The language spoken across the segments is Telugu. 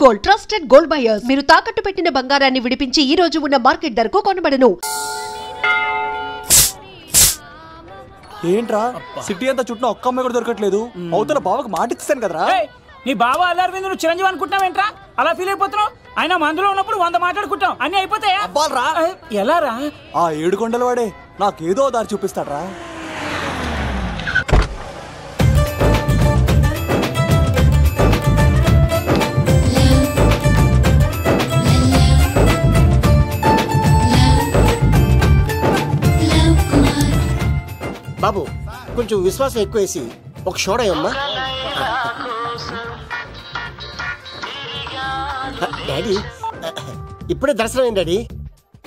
Gold, trusted gold buyers. మీరు తాకట్టు పెట్టిన బంగారాన్ని విడిపించి ఈ రోజు ఉన్న మార్కెట్ ధరకు కొనబడను. ఏంట్రా సిటీ అంతా చుట్టూ ఒక్క అమ్మాయి కూడా దొరకట్లేదు. అవుతున్న బావకు మాట ఇస్తాను కదరా. నీ బావ అల్లరి నువ్వు చిరంజీవి అనుకుంటున్నావేంట్రా? అలా ఫీల్ అయిపోతున్నావు. ఆయన మందులో ఉన్నప్పుడు 100 మాట్లాడుకుంటాం, అన్ని అయిపోతాయా? ఎలా రా? ఆ 7 కొండల వాడే నాకేదో దారి చూపిస్తాడ్రా. బాబు కొంచెం విశ్వాసం ఎక్కువ వేసి ఒక షోడయమ్మా. డాడీ ఇప్పుడే దర్శనం అయింది డాడీ.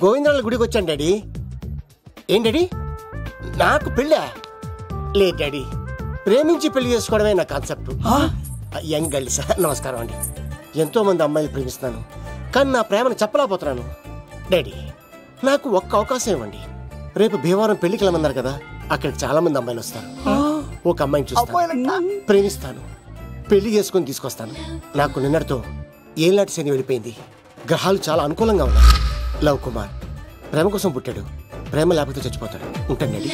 గోవిందరాల గుడికి వచ్చాను డాడీ. ఏం డాడీ నాకు పెళ్ళా? లేదు డాడీ, ప్రేమించి పెళ్లి చేసుకోవడమే నా కాన్సెప్ట్. యంగ్ గర్ల్స్ నమస్కారం అండి. ఎంతో మంది అమ్మాయిలు ప్రేమిస్తున్నాను, కానీ నా ప్రేమను చెప్పలేకపోతున్నాను. డాడీ నాకు ఒక్క అవకాశం ఇవ్వండి. రేపు భీమవరం పెళ్లికి వెళ్ళమన్నారు కదా, అక్కడికి చాలా మంది అమ్మాయిలు వస్తారు. ఒక అమ్మాయిని చూస్తాను, ప్రేమిస్తాను, పెళ్లి చేసుకుని తీసుకొస్తాను. నాకు నిన్నటితో ఏళ్ళనాటి శని వెళ్ళిపోయింది. గ్రహాలు చాలా అనుకూలంగా ఉన్నాయి. లవ్ కుమార్ ప్రేమ కోసం పుట్టాడు, ప్రేమ లేకపోతే చచ్చిపోతాడు. ఉంటానండి.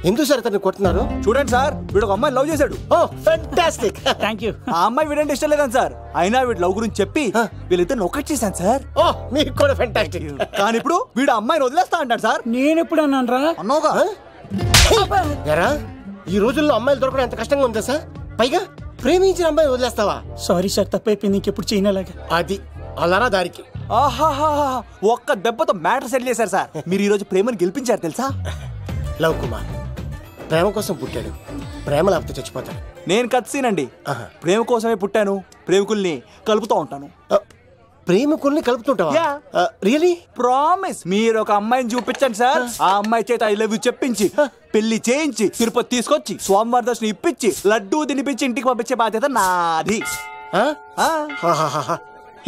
ఎందుకు సార్ అతన్ని కొట్టున్నారు? చూడండి సార్, వీడు ఒక అమ్మాయి లవ్ చేశాడు. Oh fantastic, thank you. ఆ అమ్మాయి వీడంటే ఇష్టం లేదని సార్, అయినా వీడు లవ్ గురించి చెప్పి వీళ్ళిద్దరు ఒకటి చేశాను సార్. ఓ మీకు కూడా ఫెంటాస్టిక్. కానీ ఇప్పుడు వీడు అమ్మాయిని వదిలేస్తా అంటాడు సార్. నేను ఎప్పుడు అన్నాను రా? అన్నోగా ఎరా ఈ రోజుల్లో అమ్మాయిలు దొరకడం ఎంత కష్టంగా ఉందా సార్? పైగా ప్రేమించిన అమ్మాయి వదిలేస్తావా? సారీ సార్, తప్పైపోయింది, ఇంకెప్పుడు చేయనలాగా. అది అలారా దారికి. ఆహాహా, ఒక్క దెబ్బతో మ్యాటర్ సెటిల్ చేశారు సార్. మీరు ఈ రోజు ప్రేమను గెలిపించారు తెలుసా? లవ్ కుమార్ ప్రేమ కోసం పుట్టాడు, ప్రేమ లేకపోతే చచ్చిపోతాడు. నేను కత్సీనండి. ప్రేమ కోసమే పుట్టాను, ప్రేమికుల్ని కలుపుతూ ఉంటాను. ప్రేమికుల్ని కలుపుతుంటావా? రియలీ? ప్రామిస్. మీరు ఒక అమ్మాయిని చూపించండి సార్, ఆ అమ్మాయి చేత ఐ లవ్ యూ చెప్పించి పెళ్లి చేయించి తిరుపతి తీసుకొచ్చి స్వామివారి దర్శనం ఇప్పించి లడ్డూ తినిపించి ఇంటికి పంపించే బాధ్యత నాది.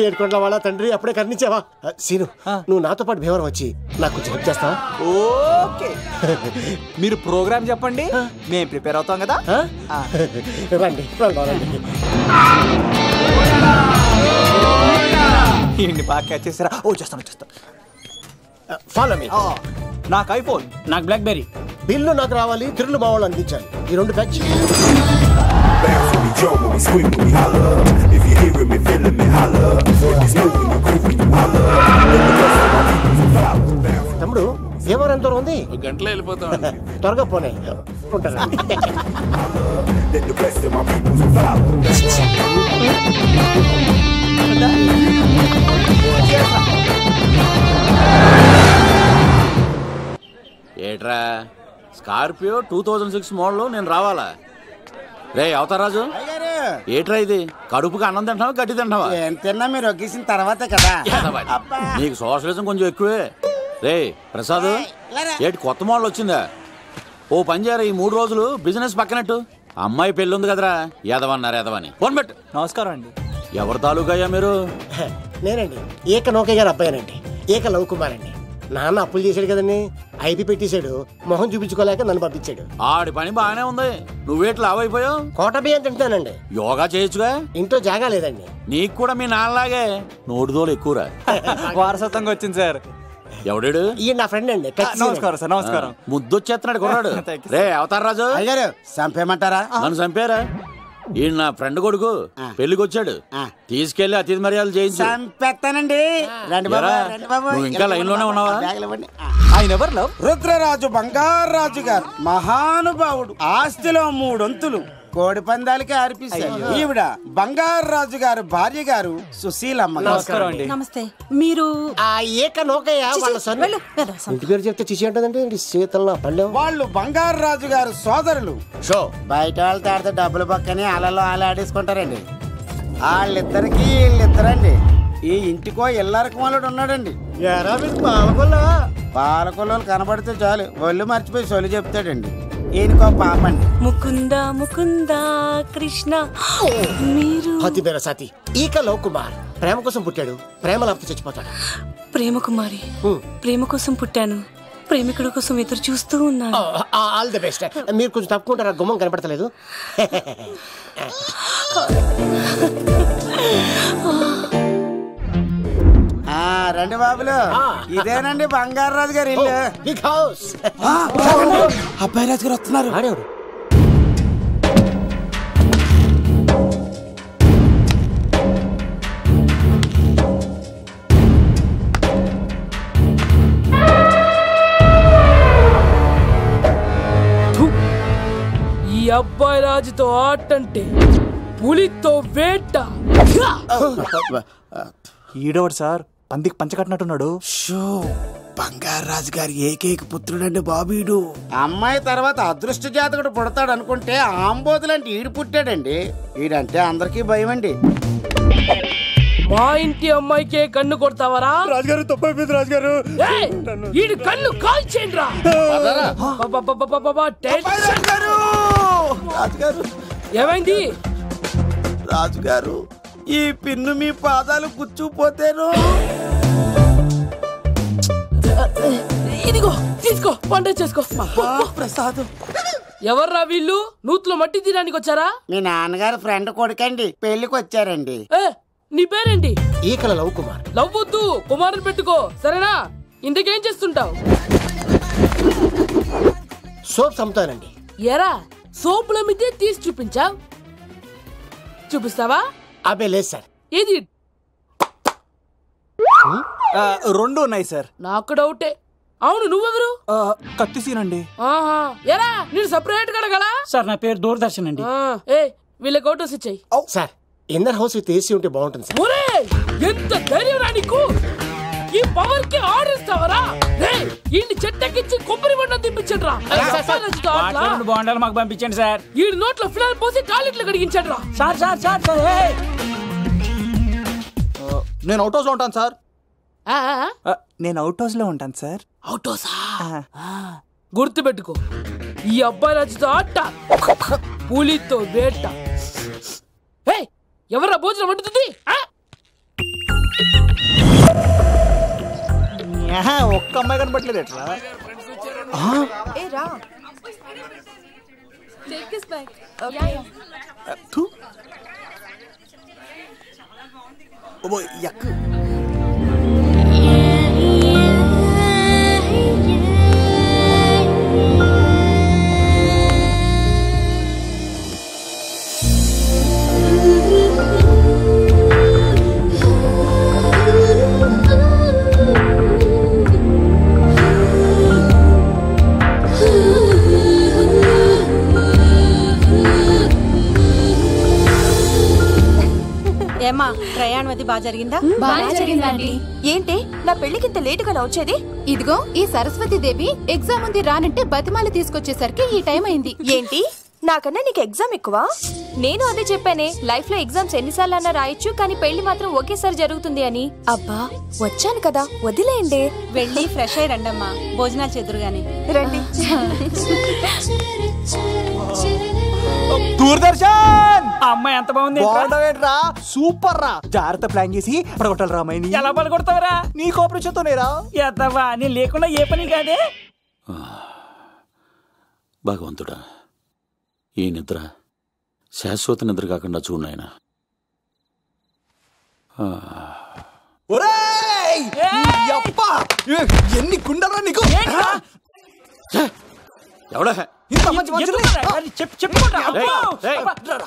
ఏడుకొండల వాళ్ళ తండ్రి అప్పుడే కర్ణించావా? సీను నువ్వు నాతో పాటు భీమవరం వచ్చి నాకు కొంచెం హెల్ప్ చేస్తావా? ఓకే, మీరు ప్రోగ్రామ్ చెప్పండి, మేము ప్రిపేర్ అవుతాం కదా. రండి రండి. ఏంటి బాగా క్యాచ్ చేస్తారా? వచ్చేస్తాను. Follow me. నాకు ఐఫోన్, నాకు బ్లాక్బెర్రీ. బిల్లు నాకు రావాలి, తిరులు మా వాళ్ళు అందించాలి. ఈ రెండు ప్యాచ్. తమ్ముడు భీమవరం ఎంత దూరం ఉంది? గంటలో వెళ్ళిపోతాం. త్వరగా పోనీ. ఉంటాను. ఏట్రా స్కార్పియో 2006 మోడల్ నేను రావాలా? రే అవతారాజు, ఏట్రా ఇది? కడుపుకి అన్నం తింటావా గడ్డి తింటావా? తిన్నా మీరు ఒగ్గేసిన తర్వాతే కదా. నీకు సోషలిజం కొంచెం ఎక్కువే. రే ప్రసాద్, ఏటి కొత్త మోడల్ వచ్చిందా? ఓ పని చేయరా, ఈ 3 రోజులు బిజినెస్ పక్కనట్టు. అమ్మాయి పెళ్ళి ఉంది కదరా, ఎదవన్నారు ఎదవని. ఫోన్ పెట్టు. నమస్కారం అండి. ఎవరి తాలూకయ్యా మీరు? నేనండి, ఏక నౌకే గారు అబ్బాయినండి. ఏక లవ్ కుమార్ అండి. నాన్న అప్పులు చేశాడు కదండి, ఐపీ పెట్టేశాడు. మొహం చూపించుకోలేక నన్ను పంపించాడు. ఆడి పని బాగానే ఉంది, నువ్వేట్లు లావైపోయావు. కోట బియ్యం తింటానండి. యోగా చేయొచ్చుగా. ఇంట్లో జాగా లేదండి. నీకు కూడా మీ నాన్నలాగే నోటిదోలు ఎక్కువరా. వారసత్వంగా వచ్చింది సార్. ఎవడాడు? ఈయన నా ఫ్రెండ్ అండి. నమస్కారం సార్. నమస్కారం. ముద్దొచ్చేస్తున్నాడు కొన్నాడు. రే అవతార్ రాజు, అయ్యారు చంపేయమంటారా? నన్ను చంపారా? ఈయన నా ఫ్రెండ్ కొడుకు పెళ్లికి వచ్చాడు, తీసుకెళ్లి అతిథి మర్యాదలు చేయించు. చంపేస్తానండి. నువ్వు ఇంకా లైన్ లోనే ఉన్నావా? ఆయన ఎవరు? లవ్ రుద్రరాజు బంగారాజు గారు, మహానుభావుడు. ఆస్తిలో 3 వంతులు కోడి పందాలకి అర్పిస్తారు. ఈవిడ బంగారాజు గారు భార్య గారు సుశీలమ్మ. నమస్కారం అండి. నమస్తే. మీరు ఆ ఏక నౌకయ్య వాళ్ళ సొంత ఇంటి పేరు చెప్తే చిచి అంటుందంటే శీతల పల్లెం. వాళ్ళు బంగారాజు గారు సోదరులు. షో బయట వాళ్ళతో ఆడితే డబ్బులు పక్కనే అలలో ఆలాడేసుకుంటారండి. వాళ్ళిద్దరికి వీళ్ళిద్దరండి. ఈ ఇంటికో ఇల్లరకం వాళ్ళడు ఉన్నాడండి. పాలకొల్లు కనబడితే చాలు ఒళ్ళు మర్చిపోయి సొలి చెప్తాడండి. ఈయనకో పాపండి. ముకుంద ముకుంద కృష్ణ. మీరు హతి బేర సాతి ఈక లవ్ కుమార్ ప్రేమ కోసం పుట్టాడు, ప్రేమ లేకపోతే చచ్చిపోతాడు. ప్రేమ కుమారి, ప్రేమ కోసం పుట్టాను, ప్రేమికుడు కోసం ఎదురు చూస్తూ ఉన్నాను. All the best. మీరు కొంచెం తప్పుకుంటారా? గుమ్మం కనపడతలేదు. రండి బాబులు, ఇదేనండి బంగారు రాజు గారి ఇల్లు. Big house. అబ్బాయి రాజు గారు వస్తున్నారు. ఆడేవాడు ఈ అబ్బాయి రాజుతో ఆటంటే పులితో వేట. ఈడోడు సార్ పందికి పంచకట్టినట్టున్నాడు. బంగారు రాజు గారి ఏకైక పుత్రుడండి బాబీడు. అమ్మాయి తర్వాత అదృష్ట జాతకుడు పుడతాడు అనుకుంటే ఆంబోతులంటే ఈడు పుట్టాడండి. ఈడంటే అందరికీ భయం అండి. మా ఇంటి అమ్మాయికే కన్ను కొడతావరా? రాజుగారు తప్పైపోయింది రాజుగారు. ఈడు కన్ను కాల్చేయండి రా. రాజుగారు ఏమైంది? రాజుగారు ఈ పిన్ను మీ పాదాలు గుచ్చుకుపోతేను. ఇదిగో తీసుకో, పంట చేసుకో. ప్రసాదం. ఎవర్రా వీళ్ళు? నూతులో మట్టి తీయడానికి వచ్చారా? మీ నాన్నగారు ఫ్రెండ్ కొడుకండి, పెళ్లికి వచ్చారండి. నీ పేరేంటి? ఈకల లవ్ కుమార్. లవ్వొద్దు, కుమారుని పెట్టుకో సరేనా? ఇంతకేం చేస్తుంటావు? సోప్స్ అమ్ముతానండి. ఎరా సోపుల మీదే తీసి చూపించావు, చూపిస్తావా? అబ్బే లేదు సార్. ఏది? రెండు ఉన్నాయి సార్. నాకు డౌటే. అవును, నువ్వెవరు? కత్తిసీనండి. ఆహా, ఎరా నేను సపరేట్ కడగలా? సార్ నా పేరు దూరదర్శన్ అండి. ఏ వీళ్ళకి ఫోటోస్ ఇచ్చాయి. Sir inner house with AC ఉంటే బాగుంటుంది సార్. ఒరే ఎంత ధైర్యం రా నీకు! ఈ పవర్ కి ఆర్డర్ ఇస్తావరా? ఈ చెట్టెక్కించి కొబ్బరి బండ తిప్పించండి రా. బాండాలు మాకు పంపించండి సార్. ఈ నోట్లో ఫినాల్ పోసి టాయిలెట్లు కడిగించండి రా. సార్ సార్ సార్ సార్ నేను అవుట్ హౌస్ లో ఉంటాను సార్. ఆ, నేను అవుట్ హౌస్ లో ఉంటాను సార్. అవుటోసా? గుర్తు పెట్టుకో, ఈ అబ్బాయి రాజుతో ఆట, పులితో వేట. ఎవరా భోజనం వండుతుంది? ఒక్క అమ్మాయి కనపట్లేదు ఎట్లా? ఏమ్మా ప్రయాణం అది బాగా జరిగిందా? బాగా జరిగిందండి. ఏంటి నా పెళ్లికి ఇంత లేటుగా వచ్చేది? ఇదిగో ఈ సరస్వతి దేవి ఎగ్జామ్ ఉంది రానంటే బతిమాల తీసుకొచ్చేసరికి ఈ టైం అయింది. ఏంటి నాకన్నా నీకు ఎగ్జామ్ ఎక్కువ? నేను అదే చెప్పానే, లైఫ్ లో ఎగ్జామ్స్ ఎన్నిసార్లు అన్నా రాయొచ్చు, కానీ పెళ్లి మాత్రం ఒకేసారి జరుగుతుంది అని. అబ్బా వచ్చాను కదా వదిలేయండి. వెళ్ళి ఫ్రెష్ అయ్యి రండమ్మా, భోజనాలు చెదురు గాని రండి. దూరదర్శన్ అమ్మాయి ఎంత బాగుంది. బాగుండవేంట్రా? సూపర్ రా. జాగ్రత్త ప్లాన్ చేసి పడగొట్టాలి రామాయణి. ఎలా పడగొడతావరా? నీ కోఆపరేషన్ తోనేరా. ఎద్దవా నీ లేకుండా ఏ పని కాదే. భగవంతుడా, ఈ నిద్ర శాశ్వత నిద్ర కాకుండా చూడు నాయనా. ఎన్ని గుండెలరా నీకు? ఎవడా చెప్పుకుంటా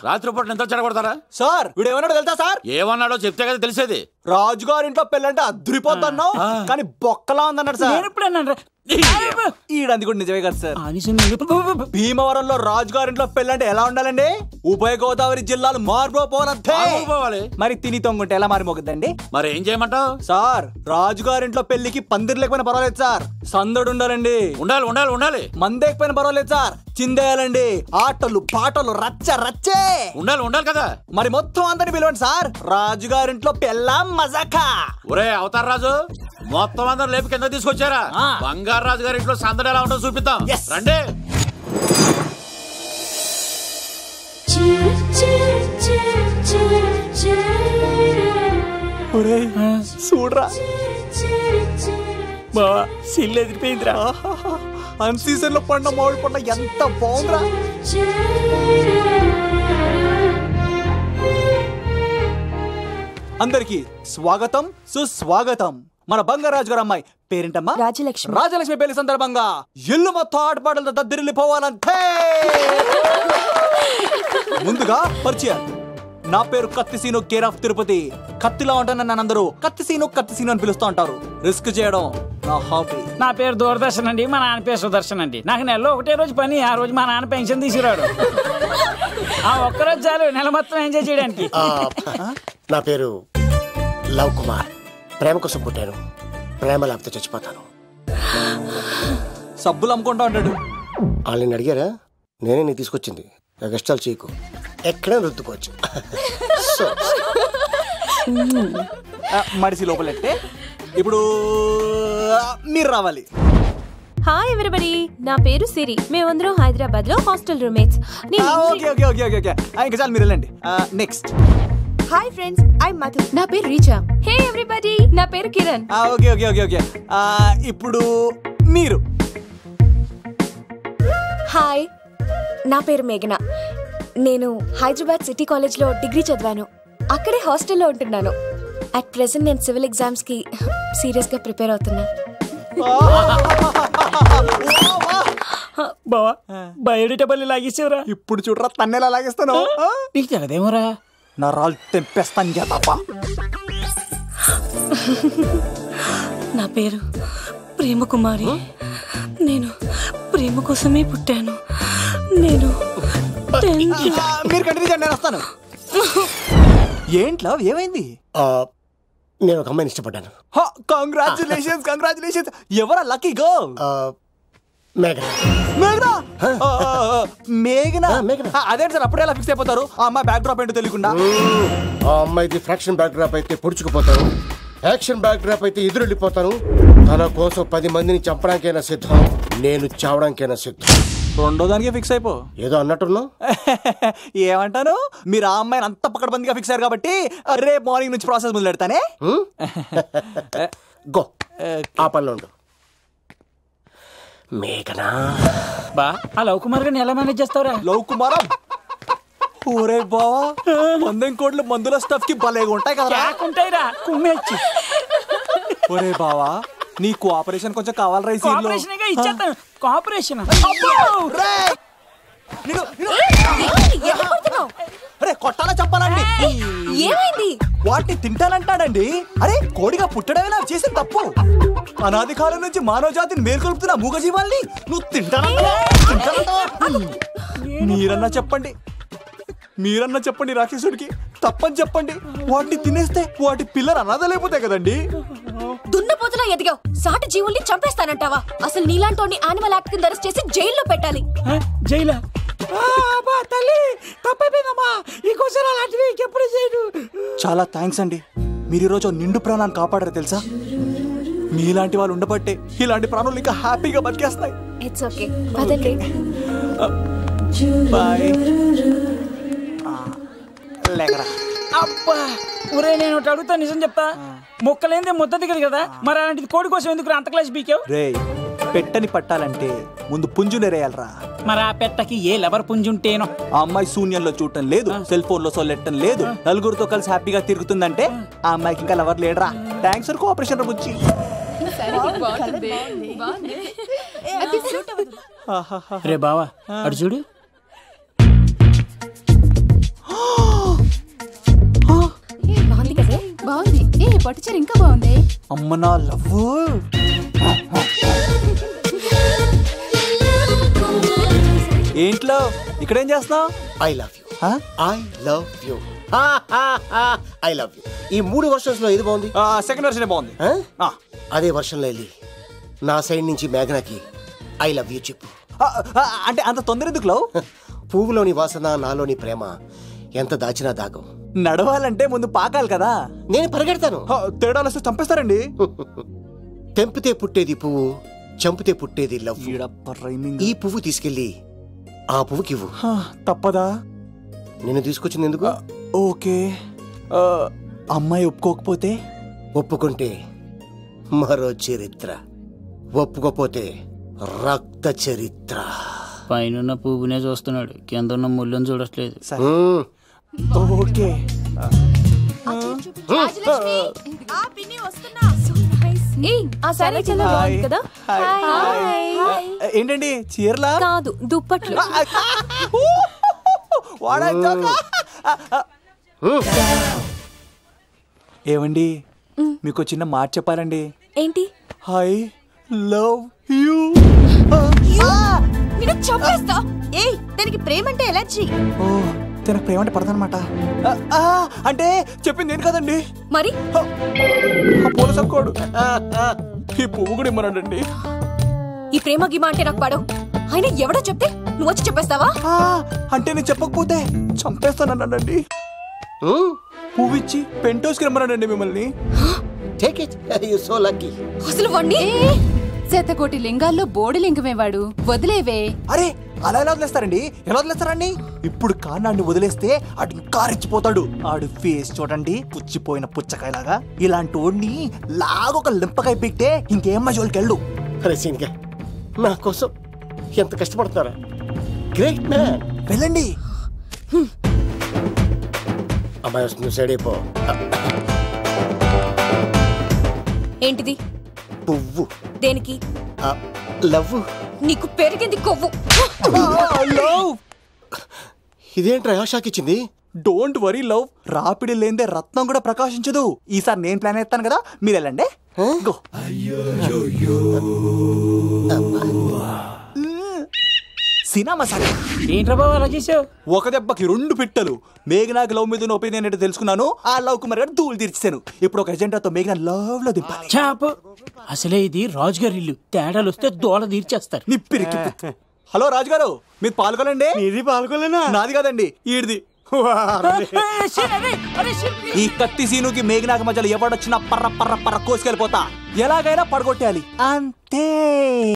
రాత్రిపూట నిద్ర చెడగొడతారా? సార్ వీడు ఏమన్నాడు తెలుసా సార్? ఏమన్నాడో చెప్తే కదా తెలిసేది. రాజుగారింట్లో పెళ్ళంటే అద్దరిపోద్దన్నావు, కానీ బొక్కలా ఉందన్నాడు సార్. నేను ఎప్పుడన్నా ఈడంది కూడా నిజమే కదా సార్. భీమవరంలో రాజుగారింట్లో పెళ్ళంటే ఎలా ఉండాలండి? ఉభయ గోదావరి జిల్లాలు మారిపోవాలి. మరి తిని తొంగుంటే ఎలా మారిపోతుందండి? మరి ఏం చేయమంటావు సార్? రాజుగారింట్లో పెళ్లికి పందిరి లేకపోయినా పర్వాలేదు సార్, సందడు ఉండాలండి. ఉండాలి ఉండాలి ఉండాలి. మందేకపోయినా పర్వాలేదు సార్, చిందేయాలండి. ఆటలు పాటలు రచ్చ రచ్చే ఉండాలి ఉండాలి కదా. మరి మొత్తం అందరిని పిలవండి సార్, రాజుగారింట్లో పెళ్ళాం మజాకా. ఒరే అవతార్ రాజు, మొత్తం అందరు లేపి కింద తీసుకొచ్చారా? బంగారు రాజు గారి ఇంట్లో సందడి ఎలా ఉంటుందో చూపిద్దాం రండి. చూడరా బావా, సిల్లు ఎదిరిపోయిందిరా. అన్ సీజన్ లో పండ మామిడి పంట ఎంత బాగుందిరా. అందరికి స్వాగతం సుస్వాగతం. మన బంగారాజు గారు అమ్మాయి పేరేంటమ్మా? రాజలక్ష్మి. రాజలక్ష్మి పెళ్లి సందర్భంగా ఇల్లు మొత్తం ఆటపాటలతో దద్దరిల్లిపోవాలంటే ముందుగా పరిచయం. నా పేరు కత్తిసీను, కేర్ ఆఫ్ తిరుపతి. కత్తిలా ఉంటాను నన్ను అందరూ కత్తిసీను అని పిలుస్తూ ఉంటారు. రిస్క్ చేయడం నా హాబీ. నా పేరు దూరదర్శన్ అండి, మా నాన్న పేరు సుదర్శన్ అండి. నాకు నెలలో ఒకటే రోజు పని, ఆ రోజు మా నాన్న పెన్షన్ తీసుకురాడు. ఆ ఒక్కరోజు చాలు నెల మొత్తం ఎంజాయ్ చేయడానికి. నా పేరు లవ్ కుమార్. ప్రేమ కోసం పుట్టాను, ప్రేమ లేకపోతే చచ్చిపోతాను. సబ్బులు అమ్ముకుంటా ఉంటాడు. వాళ్ళని అడిగారా? నేనే నీ తీసుకొచ్చింది. కష్టాలు చేయకు, ఎక్కడ రుద్దుకోవచ్చు. మడిసి లోపలెట్టే. ఇప్పుడు మీరు రావాలి. హాయ్ ఎవ్రీబడి, నా పేరు సిరి. మేమందరం హైదరాబాద్ లో హాస్టల్ రూమ్మేట్స్. ఇంకా చాలు, మీరు వెళ్ళండి. Next. Hi friends, I Madhu. నా పేరు రీచా. హే ఎవ్రీబడి, నా పేరు కిరణ్. ఓకే. ఇప్పుడు మీరు. హాయ్, నా పేరు మేఘన. నేను హైదరాబాద్ సిటీ కాలేజ్లో డిగ్రీ చదివాను. అక్కడే హాస్టల్లో ఉంటున్నాను. అట్ ప్రెసెంట్ నేను సివిల్ ఎగ్జామ్స్ కి సీరియస్ గా ప్రిపేర్ అవుతున్నా. బావా బయోడేటా లాగేసేవరా? ఇప్పుడు చూడరా తన్నెలా లాగేస్తాను. నీకు తెగదేమోరా? నా రాళ్ళు తెంపేస్తాను చేతప్ప. నా పేరు ప్రేమ కుమారి. నేను ప్రేమ కోసమే పుట్టాను. నేను మీరు కంటిన్యూ చేయండి, నేను వస్తాను. ఏంట్లో ఏమైంది? నేను ఒక అమ్మాయిని ఇష్టపడ్డాను. కంగ్రాచులేషన్స్. ఎవరా లక్కీ గర్ల్? మేఘనా. అదేంటి సార్ అప్పుడే ఎలా ఫిక్స్ అయిపోతారు? ఆ అమ్మాయి బ్యాక్ డ్రాప్ ఏంటో తెలియకుండా. ఆ అమ్మాయిది ఫ్రాక్షన్ బ్యాక్ డ్రాప్ అయితే పొడుచుకుపోతాను, యాక్షన్ బ్యాక్ డ్రాప్ అయితే ఎదురెళ్ళిపోతాను. తన కోసం 10 మందిని చంపడానికైనా సిద్ధం, నేను చావడానికైనా సిద్ధం. రెండో దానికి ఫిక్స్ అయిపో. ఏదో అన్నట్టున్నావు. ఏమంటాను? మీరు ఆ అమ్మాయిని అంత పక్కడబందిగా ఫిక్స్ అయ్యారు కాబట్టి రేపు మార్నింగ్ నుంచి ప్రాసెస్ మొదలు పెడతానే. గో, ఆ పనిలో ఉండు. మేఘనా బా, ఆ లవ్ కుమార్ గారిని ఎలా మేనేజ్ చేస్తావురా? లవ్ కుమారం ఓరే బావా, 100 కోట్ల మందుల స్టఫ్ కి భలేగా ఉంటాయి కదా. ఉంటాయిరా, కుమ్మేచ్చి. ఒరే బావా, నీ కోఆపరేషన్ కొంచెం కావాలరా ఈ సీన్ లో. ఇచ్చేస్తాను. కోఆపరేషన్ కొట్టాలా చెప్పాలండి? ఏమైంది? వాటిని తింటానంటాడండి. అరే కోడిగా పుట్టడమే నాకు చేసిన తప్పు. అనాది కాలం నుంచి మానవ జాతిని మేల్కొల్పుతున్న మూగజీవాల్ని నువ్వు తింటానంటా? మీరన్నా చెప్పండి రాక్షసుడికి. తప్పని చెప్పండి. వాటిని తినేస్తే వాటి పిల్లలు అనాథలైపోతాయి కదండి. దున్నపోతులా ఎదిగావు, సాటి జీవుల్ని చంపేస్తానంటావా? అసలు నీలాంటి యానిమల్ యాక్ట్ కింద అరెస్ట్ చేసి జైల్లో పెట్టాలి. జైలా? తల్లి తప్పైపోయిందమ్మా, ఇంకోసారి అలాంటివి ఎప్పుడు చేయడు. చాలా థ్యాంక్స్ అండి, మీరు ఈరోజు నిండు ప్రాణాన్ని కాపాడారు తెలుసా. మీలాంటి వాళ్ళు ఉండబట్టే ఇలాంటి ప్రాణులు ఇంకా హ్యాపీగా బతికేస్తాయి. ఇట్స్ ఓకే, పదండి. బాయ్. లేకరా. అబ్బా ఒరే, నేను ఒకటి అడుగుతా, నిజం చెప్తా. మొక్కలేందే ముద్ద దిగదు కదా, మరి అలాంటిది కోడి కోసం ఎందుకు అంత క్లాస్ బీకావు? రే, పెట్టని పట్టాలంటే ముందు పుంజునేరేయాలరా. మరి ఆ పెట్టకి ఏ లవర్ పుంజుంటేనో. ఆ అమ్మాయి శూన్యంలో చూడటం లేదు, సెల్ ఫోన్ లో సొల్లెట్టం లేదు, నలుగురితో కలిసి హ్యాపీగా తిరుగుతుందంటే ఆ అమ్మాయికి ఇంకా లవర్ లేడరా. థ్యాంక్స్ ఫర్ కోఆపరేషన్ బుజ్జి. రే బావా, అడు చూడు. బాగుంది. పట్టుచీర ఇంకా బాగుంది. అమ్మ నా లవ్. ఏంట్లో ఇక్కడేం చేస్తున్నావు? I love you. I love you. ఈ 3 వర్షన్స్ లో ఏది బాగుంది? సెకండ్ వర్షన్ బాగుంది. అదే వర్షన్ లో వెళ్ళి నా సైడ్ నుంచి మేఘనాకి ఐ లవ్ యూ చెప్పు. అంటే అంత తొందర ఎందుకు లవ్? పువ్వులోని వాసన, నాలోని ప్రేమ ఎంత దాచినా దాగం. నడవాలంటే ముందు పాకాలి కదా. నేను పరిగెడతాను. తేడాలు వస్తే చంపేస్తారండి. తెంపితే పుట్టేది పువ్వు, చంపితే పుట్టేది లవ్. ఈ పువ్వు తీసుకెళ్ళి ఆ పువ్వుకి ఇవ్వు. తప్పదా? నిన్ను తీసుకొచ్చింది ఎందుకు? ఓకే. అమ్మాయి ఒప్పుకోకపోతే? ఒప్పుకుంటే మరో చరిత్ర, ఒప్పుకోపోతే రక్త చరిత్ర. పైన పువ్వునే చూస్తున్నాడు, కింద ఉన్న ముళ్ళని చూడట్లేదు. ఓకే. రాజలక్ష్మి, ఆ పిన్ని వస్తున్నా. So nice. ఆ సారీ చాలా బాగుంది కదా. ఏంటండి చీరలా కాదు, దుప్పట్లు. ఏమండి మీకు చిన్న మాట చెప్పాలండి. ఏంటి? I love you. నేను చంపేస్తా. ఏయ్, దానికి ప్రేమ అంటే ఎలర్జీ. ఓ, తనకు ప్రేమ అంటే పడదనమాట. అంటే చెప్పింది ఏంటి కదండి. మరి పూల సక్కోడు ఈ పువ్వు కూడా ఇమ్మనండి. ఈ ప్రేమ గిమ అంటే నాకు పడవు. అయినా ఎవడో చెప్తే నువ్వు వచ్చి చెప్పేస్తావా? అంటే నేను చెప్పకపోతే చంపేస్తానండి. పువ్విచ్చి పెంటోస్కి రమ్మనండి మిమ్మల్ని. అసలు వాణ్ణి శతకోటి లింగాల్లో బోడి లింగమే వాడు. వదిలేవే. అరే, అలా ఎలా వదిలేస్తారండి? ఎలా వదిలేస్తారండి? ఇప్పుడు కాన్నాడిని వదిలేస్తే ఆడు ఇంకా రెచ్చిపోతాడు. ఆడు ఫేస్ చూడండి, పుచ్చిపోయిన పుచ్చకాయలాగా. ఇలాంటి వాడిని లాగొక లింపకాయ పెట్టే ఇంకేం మజోలికి వెళ్ళు. నా కోసం ఎంత కష్టపడతారా? Great man. వెళ్ళండి. అమ్మాయి వస్తుంది, సైడ్ అయిపో. ఏంటిది? పువ్వు. దేనికి? లవ్. నీకు పెరిగింది కొవ్వు. ఇదేంట్రా షాక్ ఇచ్చింది? డోంట్ వరీ లవ్, రాపిడి లేదే రత్నం కూడా ప్రకాశించదు. ఈసారి నేను ప్లాన్ ఎత్తాను కదా, మీరు వెళ్ళండి. సినిమా సార్ ఏంట్రా బాబు అలా చేసావు? ఒక దెబ్బకి 2 పిట్టలు. మేఘనాకి లవ్ మీద ఒపీనియన్ ఏంటో తెలుసుకున్నాను. ఆ లవ్ కుమార్ గారు ధూళి తీర్చాను. ఇప్పుడు ఒక ఎజెండాతో మేఘనా లవ్ లో దింపాలి. చాపు. అసలే ఇది రాజుగారి ఇల్లు. తేడాలు వస్తే దోళ తీర్చేస్తారు. నిప్పిరికి. హలో రాజుగారు, మీరు పాల్గొనండి. ఇది పాల్గొలేనా? నాది కాదండి, ఈడిది. ఈ కత్తి సీనుకి మేఘనాకి మధ్యలో ఎవడొచ్చినా పర్ర పర్ర పర్ర కోసుకెళ్ళిపోతా. ఎలాగైనా పడగొట్టాలి అంతే.